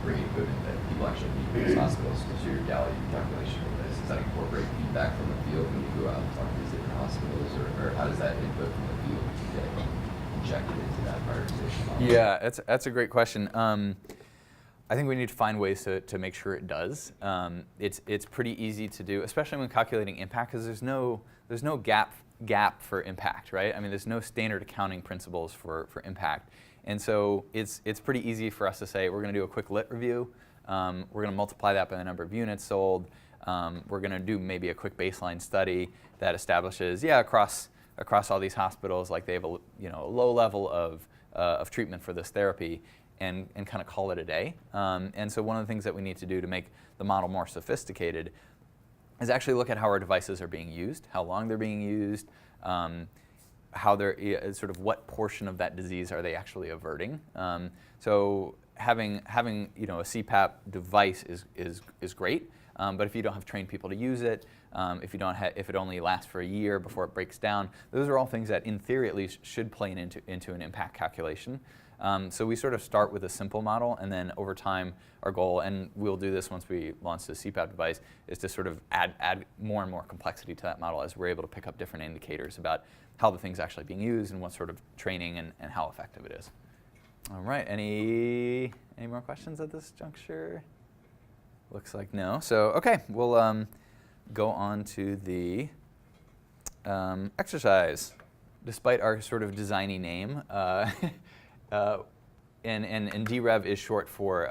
bringing equipment that people actually need in these hospitals to your DALY calculation of this. Does that incorporate feedback from the field when you go out and talk to these different hospitals, or how does that input from the field get injected into that prioritization model? Yeah, that's a great question. I think we need to find ways to make sure it does. It's pretty easy to do, especially when calculating impact, because there's no gap for impact, right? I mean, there's no standard accounting principles for impact. And so it's pretty easy for us to say, we're going to do a quick lit review. We're going to multiply that by the number of units sold. We're going to do maybe a quick baseline study that establishes, across all these hospitals, like they have a low level of treatment for this therapy, and kind of call it a day. And so one of the things that we need to do to make the model more sophisticated is actually look at how our devices are being used, how long they're being used, how they're sort of what portion of that disease are they actually averting. So having a CPAP device is great, but if you don't have trained people to use it, if it only lasts for a year before it breaks down, those are all things that, in theory at least, should play into an impact calculation. So we sort of start with a simple model, and then over time, our goal, and we'll do this once we launch the CPAP device, is to sort of add more and more complexity to that model as we're able to pick up different indicators about how the thing's actually being used and what sort of training and how effective it is. All right, any more questions at this juncture? Looks like no. So okay, we'll go on to the exercise. Despite our sort of designy name, and DRev is short for,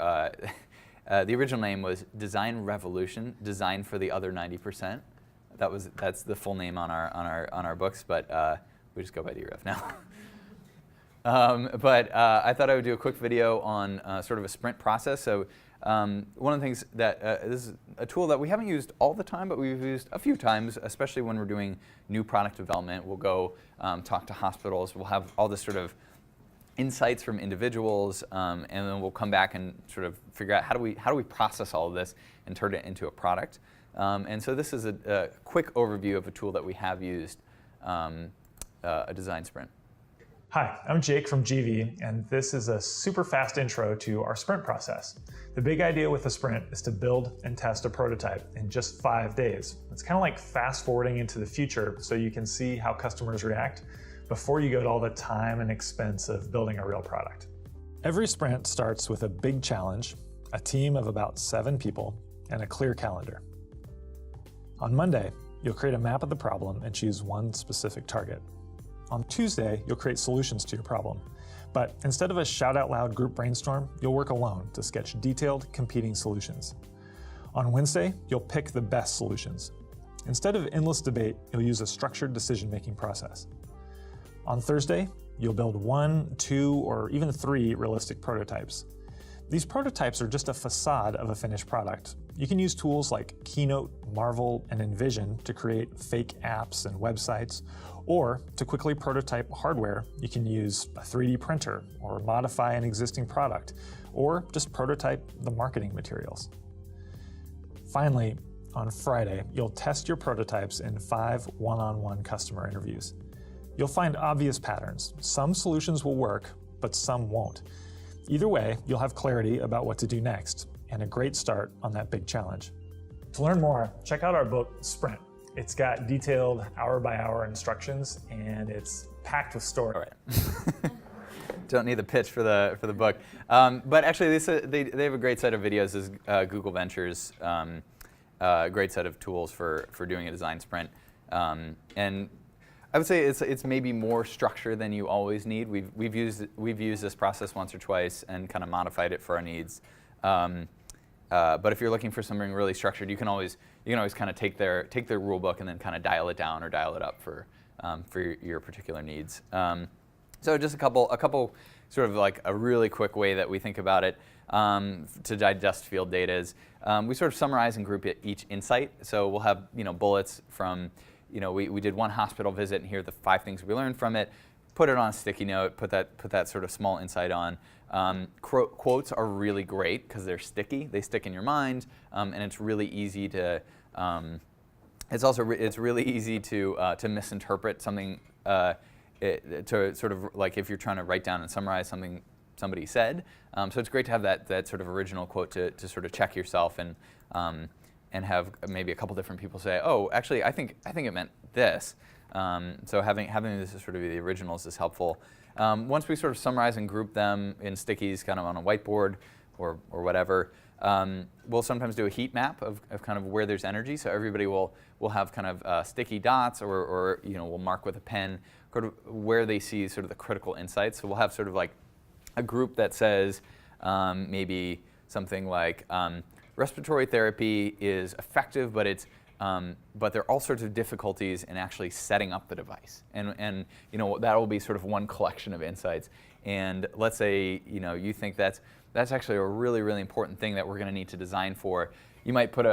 the original name was Design Revolution, Design for the Other 90%. That's the full name on our books, but we just go by DRev now. But I thought I would do a quick video on sort of a sprint process. So one of the things that this is a tool that we haven't used all the time, but we've used a few times, especially when we're doing new product development. We'll go talk to hospitals. We'll have all this sort of insights from individuals, and then we'll come back and sort of figure out how do we process all of this and turn it into a product. And so this is a quick overview of a tool that we have used, a design sprint. Hi, I'm Jake from GV, and this is a super fast intro to our sprint process. The big idea with a sprint is to build and test a prototype in just 5 days. It's kind of like fast forwarding into the future so you can see how customers react before you go to all the time and expense of building a real product. Every sprint starts with a big challenge, a team of about 7 people, and a clear calendar. On Monday, you'll create a map of the problem and choose one specific target. On Tuesday, you'll create solutions to your problem. But instead of a shout-out-loud group brainstorm, you'll work alone to sketch detailed, competing solutions. On Wednesday, you'll pick the best solutions. Instead of endless debate, you'll use a structured decision-making process. On Thursday, you'll build 1, 2, or even 3 realistic prototypes. These prototypes are just a facade of a finished product. You can use tools like Keynote, Marvel, and Envision to create fake apps and websites, or to quickly prototype hardware, you can use a 3D printer or modify an existing product, or just prototype the marketing materials. Finally, on Friday, you'll test your prototypes in 5 one-on-one customer interviews. You'll find obvious patterns. Some solutions will work, but some won't. Either way, you'll have clarity about what to do next, and a great start on that big challenge. To learn more, check out our book, Sprint. It's got detailed hour-by-hour instructions, and it's packed with story. All right. Don't need the pitch for the book. But actually, they have a great set of videos. This is Google Ventures, a great set of tools for doing a design sprint. And I would say it's maybe more structure than you always need. We've used this process once or twice and kind of modified it for our needs. But if you're looking for something really structured, you can always kind of take their rule book and then kind of dial it down or dial it up for your particular needs. So just a couple sort of like a really quick way that we think about it to digest field data is we sort of summarize and group each insight. So we'll have bullets from we did one hospital visit and here are the 5 things we learned from it. Put it on a sticky note. Put that sort of small insight on. Quotes are really great because they're sticky. They stick in your mind, and it's really easy to. It's really easy to misinterpret something. To sort of like if you're trying to write down and summarize something somebody said. So it's great to have that sort of original quote to sort of check yourself and have maybe a couple different people say, oh, actually, I think it meant this. So having this sort of the originals is helpful. Once we sort of summarize and group them in stickies kind of on a whiteboard, whatever. We'll sometimes do a heat map of kind of where there's energy, so everybody will have kind of sticky dots, or we'll mark with a pen sort of where they see sort of the critical insights. So we'll have sort of like a group that says maybe something like respiratory therapy is effective, but there are all sorts of difficulties in actually setting up the device, and that will be sort of one collection of insights. And let's say you think that's actually a really, really important thing that we're going to need to design for. You might put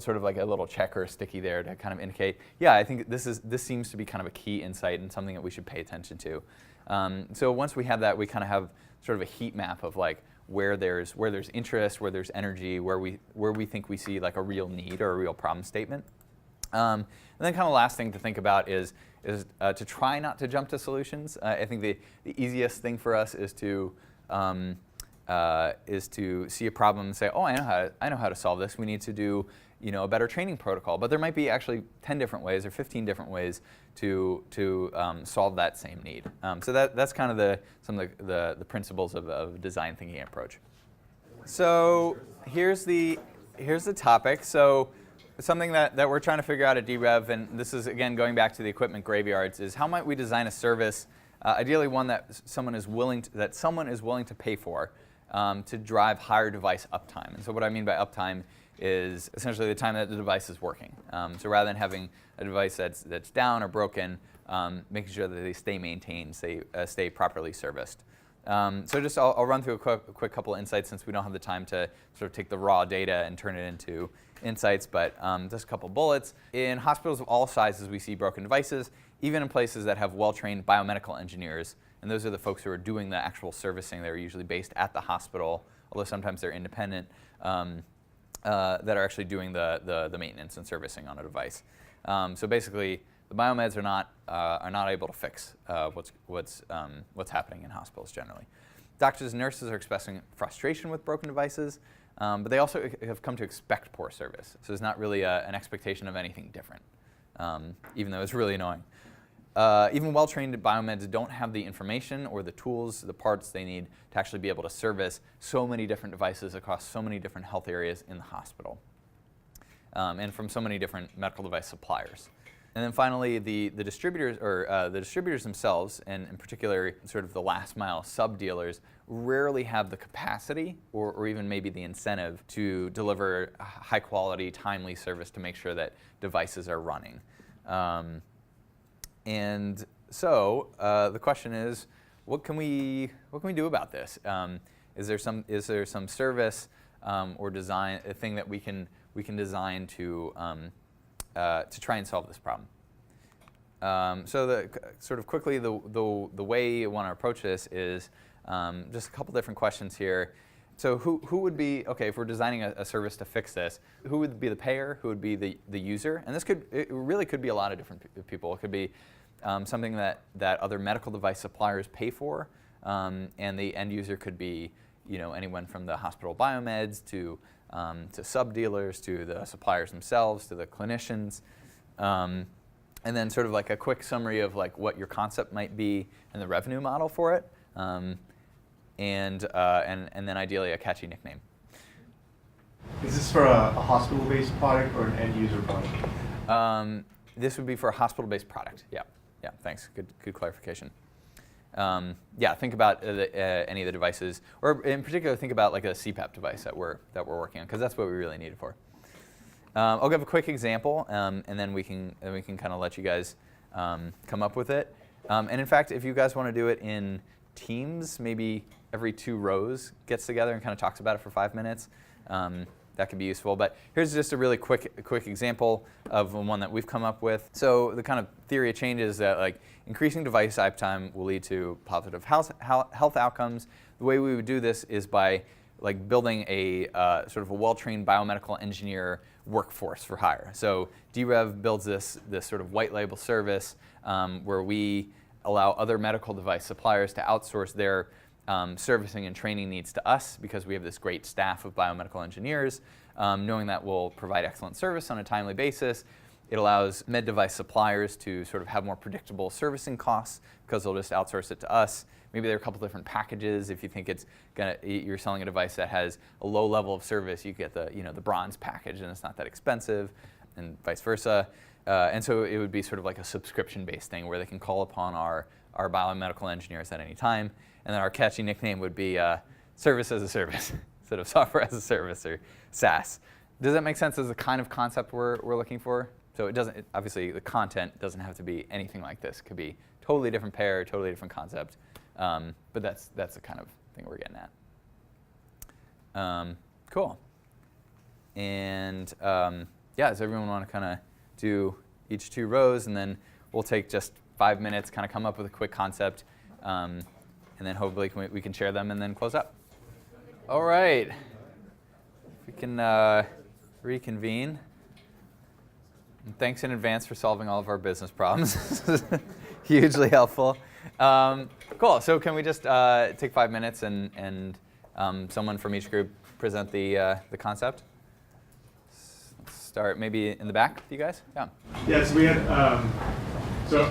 sort of like a little check or a sticky there to kind of indicate, yeah, I think this seems to be kind of a key insight and something that we should pay attention to. So once we have that, we kind of have sort of a heat map of like where there's interest, where there's energy, where we think we see like a real need or a real problem statement. And then kind of last thing to think about is to try not to jump to solutions. I think the easiest thing for us is to see a problem and say, oh, I know how to solve this. We need to do a better training protocol. But there might be actually 10 different ways or 15 different ways to solve that same need. So that's kind of some of the principles of a design thinking approach. So here's the topic. So something that we're trying to figure out at DRev, and this is again going back to the equipment graveyards, is how might we design a service, ideally one that someone is willing to pay for, to drive higher device uptime. And so what I mean by uptime is essentially the time that the device is working. So rather than having a device that's down or broken, making sure that they stay maintained, stay properly serviced. So just I'll run through a quick couple of insights, since we don't have the time to sort of take the raw data and turn it into insights, but just a couple bullets. In hospitals of all sizes, we see broken devices, even in places that have well-trained biomedical engineers. And those are the folks who are doing the actual servicing. They're usually based at the hospital, although sometimes they're independent, that are actually doing the maintenance and servicing on a device. So basically, the biomeds are not able to fix what's happening in hospitals generally. Doctors and nurses are expressing frustration with broken devices, but they also have come to expect poor service. So there's not really an expectation of anything different, even though it's really annoying. Even well-trained biomeds don't have the information or the tools, the parts they need to actually be able to service so many different devices across so many different health areas in the hospital, and from so many different medical device suppliers. And then finally, the distributors, or the distributors themselves, and in particular sort of the last mile sub-dealers, rarely have the capacity or even maybe the incentive to deliver high quality, timely service to make sure that devices are running. And so the question is, what can we do about this? Is there some service or design, a thing that we can design to try and solve this problem? So sort of quickly, the way you want to approach this is just a couple different questions here. So who would be, okay, if we're designing a service to fix this, who would be the payer, who would be the user? And it really could be a lot of different people. It could be something that other medical device suppliers pay for, and the end user could be anyone from the hospital biomeds to sub-dealers, to the suppliers themselves, to the clinicians. And then sort of like a quick summary of like what your concept might be and the revenue model for it, and then ideally a catchy nickname. Is this for a hospital-based product or an end-user product? This would be for a hospital-based product. Yeah, thanks. Good clarification. Yeah, think about any of the devices, or in particular, think about like a CPAP device that we're working on, because that's what we really need it for. I'll give a quick example, and then we can kind of let you guys come up with it. And in fact, if you guys want to do it in teams, maybe every 2 rows gets together and kind of talks about it for 5 minutes. That could be useful. But here's just a really quick example of one that we've come up with. So the kind of theory of change is that like increasing device uptime will lead to positive health outcomes. The way we would do this is by like building a sort of a well-trained biomedical engineer workforce for hire. So DRev builds this sort of white label service where we allow other medical device suppliers to outsource their servicing and training needs to us, because we have this great staff of biomedical engineers, knowing that we'll provide excellent service on a timely basis. It allows med device suppliers to sort of have more predictable servicing costs because they'll just outsource it to us. Maybe there are a couple different packages. If you think you're selling a device that has a low level of service, you get the bronze package, and it's not that expensive, and vice versa. And so it would be sort of like a subscription-based thing where they can call upon our biomedical engineers at any time. And then our catchy nickname would be service as a service instead of software as a service, or SaaS. Does that make sense as the kind of concept we're looking for? So it doesn't, obviously the content doesn't have to be anything like this. It could be totally different pair, totally different concept. But that's the kind of thing we're getting at. Cool. And yeah, does everyone want to kind of do each 2 rows, and then we'll take just 5 minutes, kind of come up with a quick concept, and then hopefully we can share them and then close up. All right. We can reconvene. And thanks in advance for solving all of our business problems. Hugely helpful. Cool. So can we just take 5 minutes and someone from each group present the concept? Let's start maybe in the back with you guys. Yeah. Yeah. So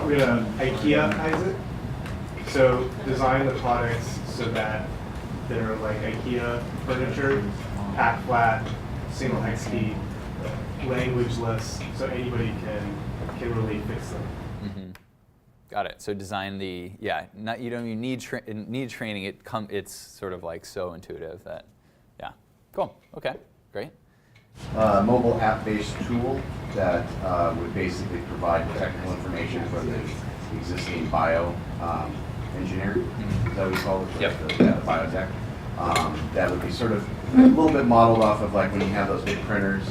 we had IKEA-ize it. So design the products so that they're like IKEA furniture, pack flat, single hex key, languageless, so anybody can really fix them. Mm-hmm. Got it. So design the, you don't even need training. It's sort of like so intuitive that, yeah. Cool. Okay. Great. Mobile app-based tool that would basically provide the technical information for the existing bio engineer. Is that what we call it? Yep. The biotech. That would be sort of a little bit modeled off of like when you have those big printers,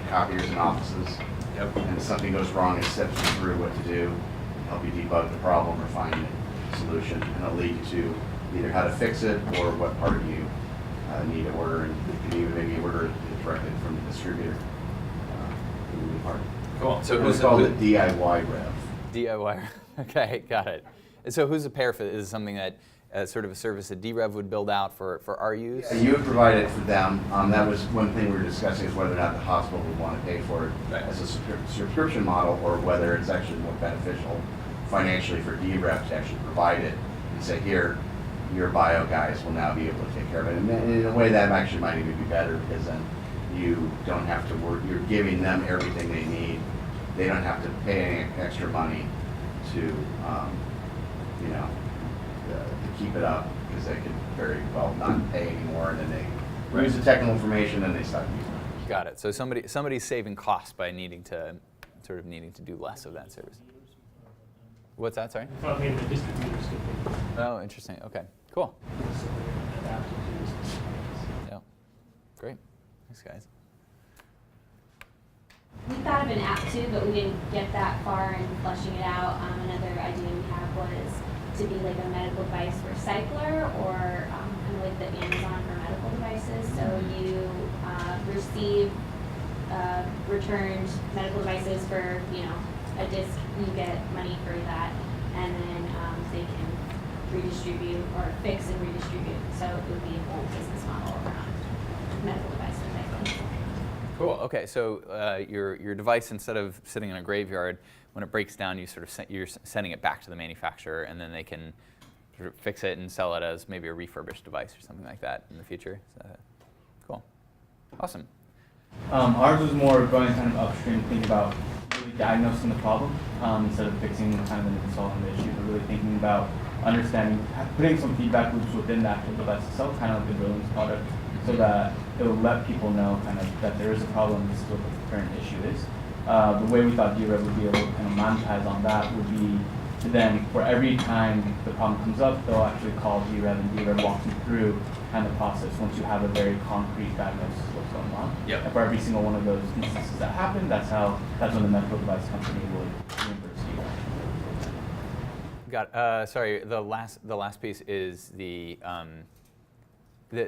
copiers in offices. Yep. And if something goes wrong, it steps you through what to do, help you debug the problem or find a solution, and it'll lead you to either how to fix it or what part you need to order, and you can even maybe order it directly from the distributor. Cool. So it's called the DIY Rev. DIY. Okay, got it. And so who's the pair for? Is it something that sort of a service that DRev would build out for our use? Yeah, you would provide it for them. That was one thing we were discussing, is whether or not the hospital would want to pay for it as a subscription model, or whether it's actually more beneficial financially for DRev to actually provide it and say, here, your bio guys will now be able to take care of it. And in a way, that actually might even be better, because then you don't have to work. You're giving them everything they need. They don't have to pay any extra money to, to keep it up, because they could very well not pay anymore, and then they use the technical information and they stop using it. Got it. So somebody's saving costs by needing to do less of that service. What's that? Sorry. Well, maybe the distributors could be. Oh, interesting. Okay. Cool. So they adapt to this. Yeah. Great. Thanks, guys. We thought of an app too, but we didn't get that far in fleshing it out. Another idea we had was to be like a medical device recycler, or kind of like the Amazon for medical devices. So you receive returned medical devices for a disc, you get money for that, and then they can redistribute or fix and redistribute. So it would be a whole business model around medical device recycling. Cool. Okay. So your device, instead of sitting in a graveyard, when it breaks down, you're sending it back to the manufacturer, and then they can sort of fix it and sell it as maybe a refurbished device or something like that in the future. So, cool. Awesome. Ours was more going kind of upstream, thinking about really diagnosing the problem instead of fixing kind of and solving the issue, but really thinking about understanding, putting some feedback loops within the actual device itself, kind of like the Brilliance product, so that it will let people know kind of that there is a problem, this is what the current issue is. The way we thought DRev would be able to kind of monetize on that would be to then, for every time the problem comes up, they'll actually call DRev, and DRev walks you through kind of the process once you have a very concrete diagnosis of what's going on. Yep. And for every single one of those instances that happen, that's when the medical device company would reimburse you. Got. Sorry. The last piece is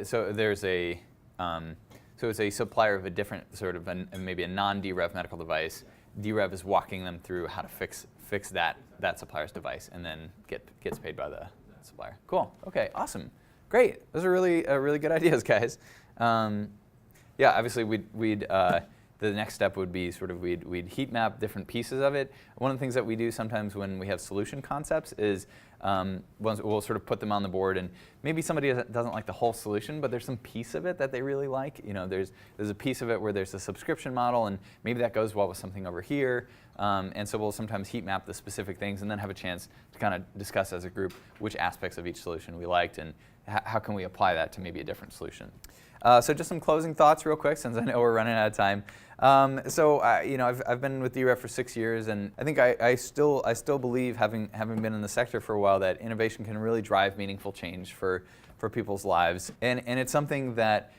so there's a. So it's a supplier of a different sort of maybe a non-DRev medical device. DRev is walking them through how to fix that supplier's device, and then gets paid by the supplier. Cool. Okay. Awesome. Great. Those are really good ideas, guys. Yeah. Obviously, the the next step would be sort of we'd heat map different pieces of it. One of the things that we do sometimes when we have solution concepts is we'll sort of put them on the board, and maybe somebody doesn't like the whole solution, but there's some piece of it that they really like. You know, there's a piece of it where there's a subscription model, and maybe that goes well with something over here. And so we'll sometimes heat map the specific things and then have a chance to kind of discuss as a group which aspects of each solution we liked and how can we apply that to maybe a different solution. So just some closing thoughts real quick, since I know we're running out of time. You know, I've been with DRev for 6 years, and I think I still believe, having been in the sector for a while, that innovation can really drive meaningful change for people's lives. And it's something that,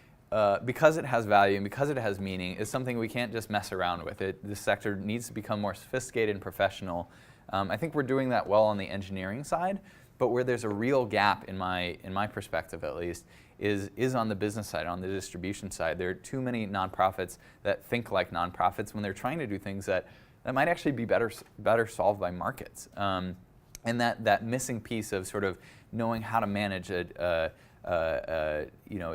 because it has value and because it has meaning, is something we can't just mess around with. This sector needs to become more sophisticated and professional. I think we're doing that well on the engineering side, but where there's a real gap, in my perspective at least, is on the business side, on the distribution side. There are too many nonprofits that think like nonprofits when they're trying to do things that might actually be better solved by markets. And that missing piece of sort of knowing how to manage a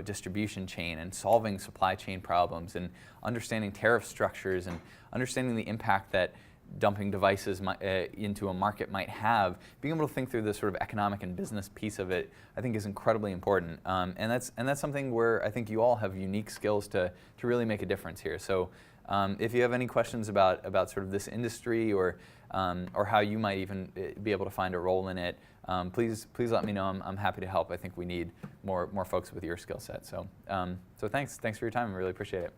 distribution chain and solving supply chain problems and understanding tariff structures and understanding the impact that dumping devices into a market might have, being able to think through the sort of economic and business piece of it, I think is incredibly important. And that's something where I think you all have unique skills to really make a difference here. So if you have any questions about sort of this industry or how you might even be able to find a role in it, please let me know. I'm happy to help. I think we need more folks with your skill set. So thanks for your time. I really appreciate it.